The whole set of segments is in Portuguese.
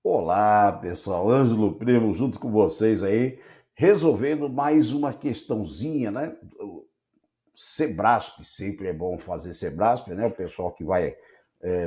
Olá, pessoal. Ângelo Primo junto com vocês aí, resolvendo mais uma questãozinha, né? O Sebrasp, sempre é bom fazer Sebrasp, né? O pessoal que vai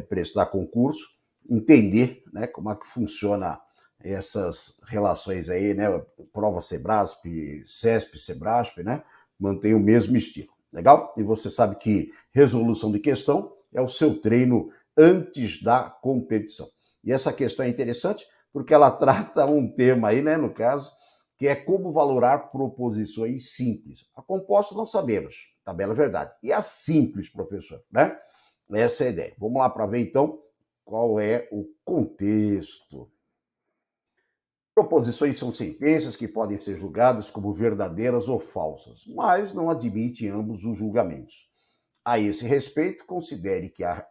prestar concurso, entender, né, como é que funciona essas relações aí, né? Prova Sebrasp, CESP, Sebrasp, né? Mantém o mesmo estilo. Legal? E você sabe que resolução de questão é o seu treino antes da competição. E essa questão é interessante porque ela trata um tema aí, né, no caso, que é como valorar proposições simples. A composta não sabemos, tabela verdade. E a simples, professor, né? Essa é a ideia. Vamos lá para ver então qual é o contexto. Proposições são sentenças que podem ser julgadas como verdadeiras ou falsas, mas não admitem ambos os julgamentos. A esse respeito, considere que a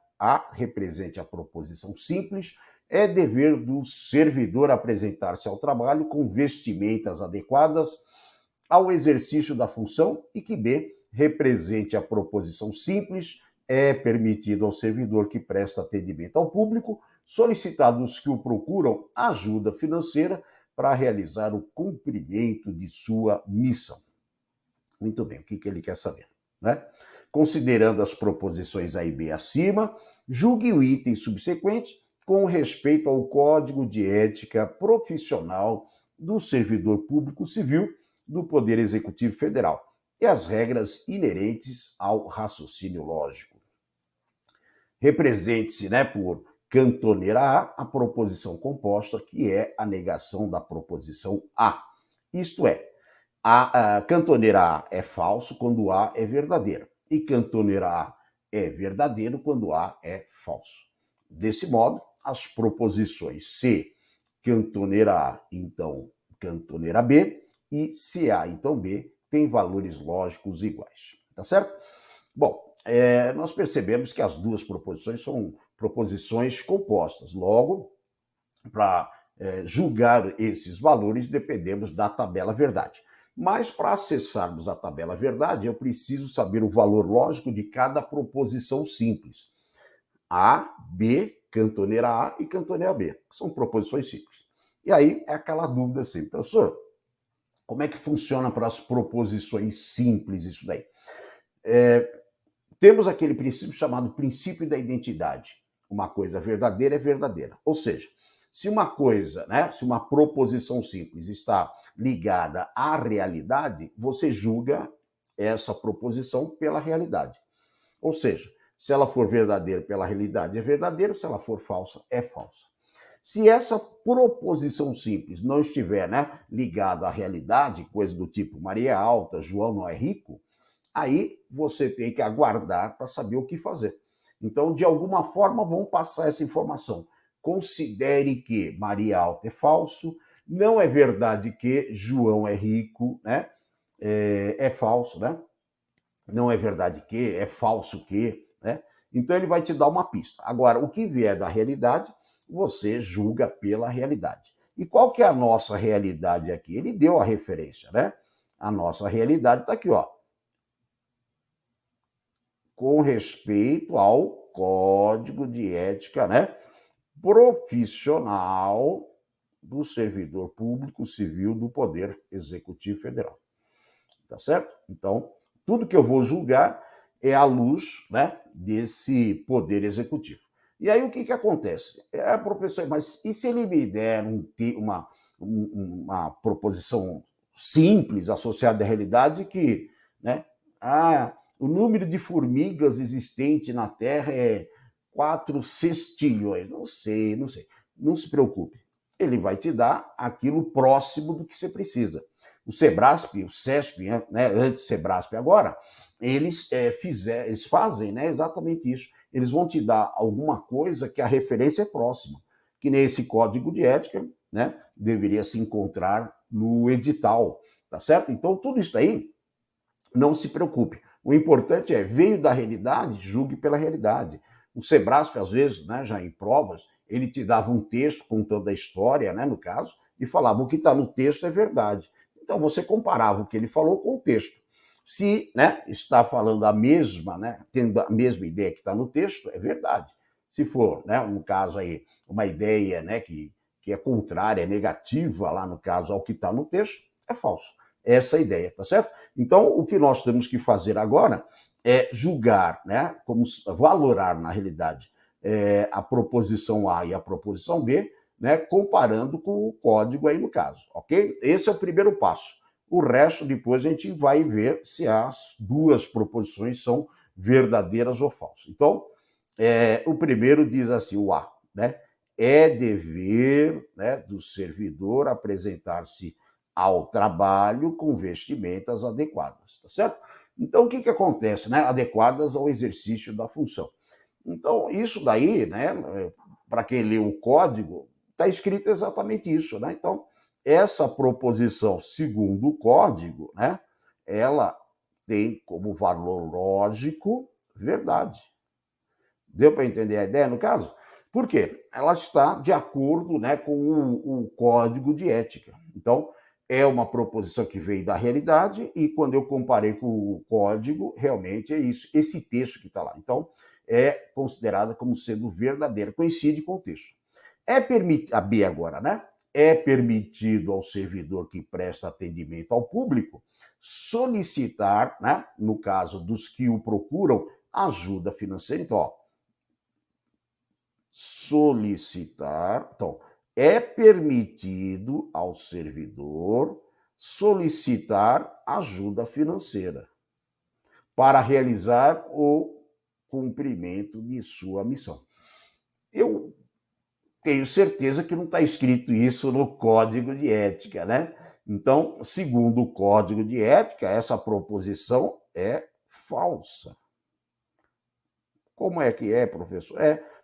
represente a proposição simples, é dever do servidor apresentar-se ao trabalho com vestimentas adequadas ao exercício da função e que B represente a proposição simples, é permitido ao servidor que presta atendimento ao público solicitar dos que o procuram ajuda financeira para realizar o cumprimento de sua missão. Muito bem, o que ele quer saber, né? Considerando as proposições A e B acima, julgue o item subsequente com respeito ao Código de Ética Profissional do Servidor Público Civil do Poder Executivo Federal e as regras inerentes ao raciocínio lógico. Represente-se, né, por cantoneira A proposição composta, que é a negação da proposição A. Isto é, a cantoneira A é falso quando A é verdadeiro. E cantoneira A é verdadeiro quando A é falso. Desse modo, as proposições se cantoneira A, então cantoneira B, e se A, então B, têm valores lógicos iguais. Tá certo? Bom, nós percebemos que as duas proposições são proposições compostas. Logo, para julgar esses valores, dependemos da tabela verdade. Mas para acessarmos a tabela verdade, eu preciso saber o valor lógico de cada proposição simples. A, B, cantoneira A e cantoneira B. São proposições simples. E aí é aquela dúvida assim, professor, como é que funciona para as proposições simples isso daí? Temos aquele princípio chamado princípio da identidade. Uma coisa verdadeira é verdadeira. Ou seja, se uma coisa, né, se uma proposição simples está ligada à realidade, você julga essa proposição pela realidade. Ou seja, se ela for verdadeira pela realidade, é verdadeira, se ela for falsa, é falsa. Se essa proposição simples não estiver, né, ligada à realidade, coisa do tipo Maria é alta, João não é rico, aí você tem que aguardar para saber o que fazer. Então, de alguma forma, vão passar essa informação. Considere que Maria alta é falso, não é verdade que João é rico, né? É falso, né? Não é verdade que, é falso que, né? Então ele vai te dar uma pista. Agora, o que vier da realidade, você julga pela realidade. E qual que é a nossa realidade aqui? Ele deu a referência, né? A nossa realidade está aqui, ó. Com respeito ao Código de Ética, né, profissional do servidor público civil do Poder Executivo Federal. Tá certo? Então, tudo que eu vou julgar é à luz, né, desse Poder Executivo. E aí o que acontece? Professor, mas e se ele me der uma proposição simples associada à realidade que, né, o número de formigas existente na Terra é 4 sextilhões. Não sei. Não se preocupe. Ele vai te dar aquilo próximo do que você precisa. O Sebrasp, o CESP, né, antes do Sebrasp agora, eles fazem, né, exatamente isso. Eles vão te dar alguma coisa que a referência é próxima, que nesse código de ética, né, deveria se encontrar no edital, tá certo? Então, tudo isso aí, não se preocupe. O importante é, veio da realidade, julgue pela realidade. O Sebrasp, às vezes, né, já em provas, ele te dava um texto contando a história, né, no caso, e falava o que está no texto é verdade. Então você comparava o que ele falou com o texto. Se, né, está falando a mesma, né, tendo a mesma ideia que está no texto, é verdade. Se for, né, no caso aí, uma ideia, né, que que é contrária, é negativa, lá no caso, ao que está no texto, é falso. Essa é a ideia, tá certo? Então, o que nós temos que fazer agora é julgar, né, como valorar, na realidade, a proposição A e a proposição B, né, comparando com o código aí no caso, ok? Esse é o primeiro passo. O resto, depois, a gente vai ver se as duas proposições são verdadeiras ou falsas. Então, o primeiro diz assim, o A, né? É dever, né, do servidor apresentar-se ao trabalho com vestimentas adequadas, tá certo? Então, o que que acontece, né? Adequadas ao exercício da função. Então, isso daí, né, para quem lê o código, está escrito exatamente isso, né? Então, essa proposição, segundo o código, né, ela tem como valor lógico verdade. Deu para entender a ideia, no caso? Por quê? Ela está de acordo, né, com o código de ética. Então, é uma proposição que veio da realidade e quando eu comparei com o código, realmente é isso, esse texto que está lá. Então, é considerada como sendo verdadeira, coincide com o texto. A B agora, né? É permitido ao servidor que presta atendimento ao público solicitar, né, no caso dos que o procuram, ajuda financeira. Então, ó, solicitar. Então, é permitido ao servidor solicitar ajuda financeira para realizar o cumprimento de sua missão. Eu tenho certeza que não está escrito isso no Código de Ética, né? Então, segundo o Código de Ética, essa proposição é falsa. Como é que é, professor?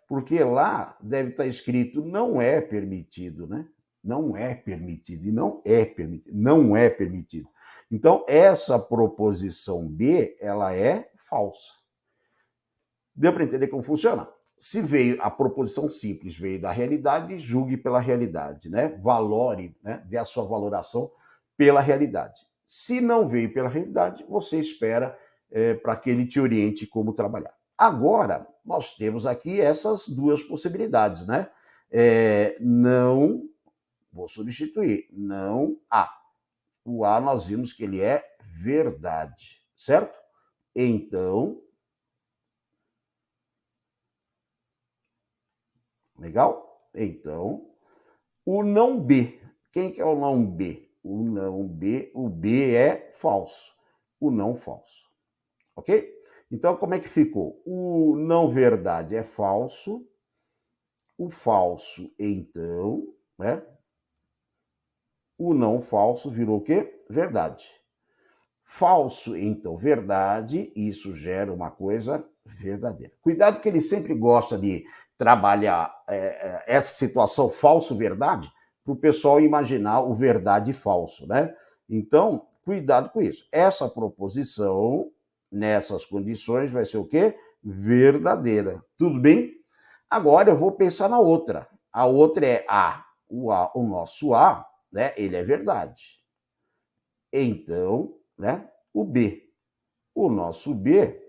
Porque lá deve estar escrito não é permitido, né? Não é permitido, e não é permitido, não é permitido. Então, essa proposição B, ela é falsa. Deu para entender como funciona? Se veio a proposição simples, veio da realidade, julgue pela realidade, né? Valore, né? Dê a sua valoração pela realidade. Se não veio pela realidade, você espera para que ele te oriente como trabalhar. Agora, nós temos aqui essas duas possibilidades, né? Não, vou substituir, não A. O A nós vimos que ele é verdade, certo? Então, legal? Então, o não B. Quem que é o não B? O não B, o B é falso. O não falso. Ok? Então, como é que ficou? O não verdade é falso. O falso, então, né? O não falso virou o quê? Verdade. Falso, então, verdade, isso gera uma coisa verdadeira. Cuidado que ele sempre gosta de trabalhar essa situação falso-verdade para o pessoal imaginar o verdade e falso, né? Então, cuidado com isso. Essa proposição, nessas condições, vai ser o quê? Verdadeira. Tudo bem? Agora eu vou pensar na outra. A outra é A. O nosso A, né? Ele é verdade. Então, né? O B. O nosso B,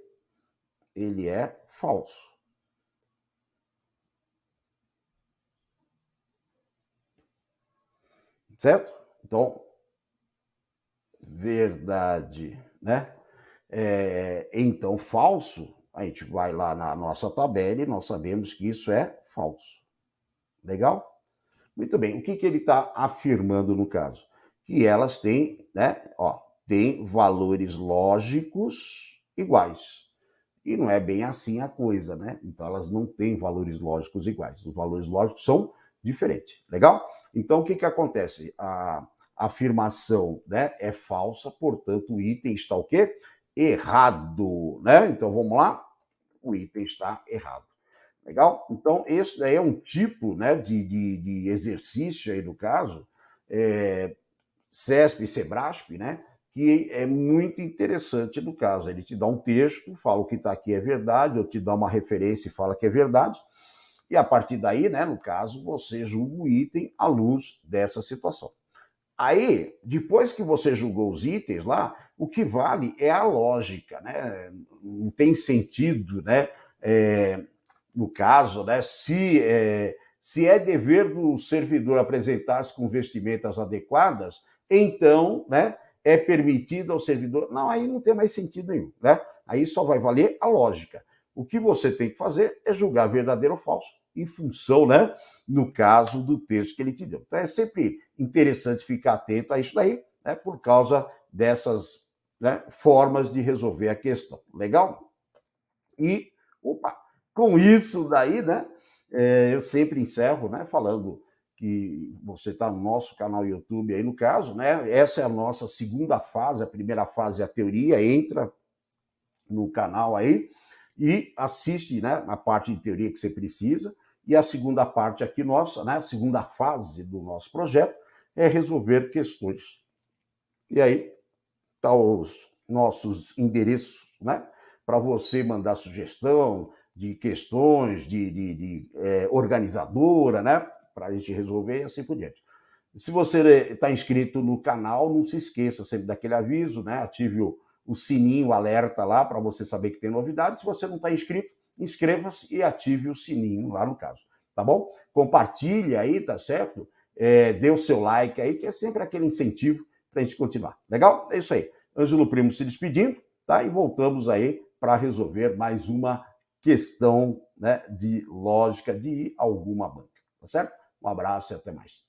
ele é falso. Certo? Então, verdade, né? Então, falso, a gente vai lá na nossa tabela e nós sabemos que isso é falso. Legal? Muito bem. O que ele está afirmando no caso? Que elas têm, né? Ó, têm valores lógicos iguais. E não é bem assim a coisa, né? Então elas não têm valores lógicos iguais. Os valores lógicos são diferentes. Legal? Então o que acontece? A afirmação, né, é falsa, portanto o item está o quê? Errado, né? Então vamos lá? O item está errado. Legal? Então esse daí é um tipo, né, de exercício aí no caso, CESP e SEBRASP, né? Que é muito interessante no caso. Ele te dá um texto, fala o que está aqui é verdade, ou te dá uma referência e fala que é verdade, e a partir daí, né, no caso, você julga o item à luz dessa situação. Aí, depois que você julgou os itens lá, o que vale é a lógica, né? Não tem sentido, né? No caso, né, Se é dever do servidor apresentar-se com vestimentas adequadas, então, né, é permitido ao servidor. Não, aí não tem mais sentido nenhum, né? Aí só vai valer a lógica. O que você tem que fazer é julgar verdadeiro ou falso em função, né, no caso do texto que ele te deu. Então é sempre interessante ficar atento a isso daí, né, por causa dessas, né, formas de resolver a questão. Legal? E, opa, com isso daí, né, eu sempre encerro, né, falando que você está no nosso canal YouTube aí, no caso, né, essa é a nossa segunda fase, a primeira fase é a teoria, entra no canal aí e assiste, né, a parte de teoria que você precisa, e a segunda parte aqui nossa, né, a segunda fase do nosso projeto é resolver questões. E aí tá os nossos endereços, né, para você mandar sugestão de questões, de organizadora, né, para a gente resolver e assim por diante. Se você está inscrito no canal, não se esqueça sempre daquele aviso, né? Ative o sininho, o alerta lá para você saber que tem novidade. Se você não está inscrito, inscreva-se e ative o sininho lá no caso, tá bom? Compartilhe aí, tá certo? Dê o seu like aí, que é sempre aquele incentivo para a gente continuar. Legal? É isso aí. Ângelo Primo se despedindo, tá? E voltamos aí para resolver mais uma questão, né, de lógica de alguma banca, tá certo? Um abraço e até mais.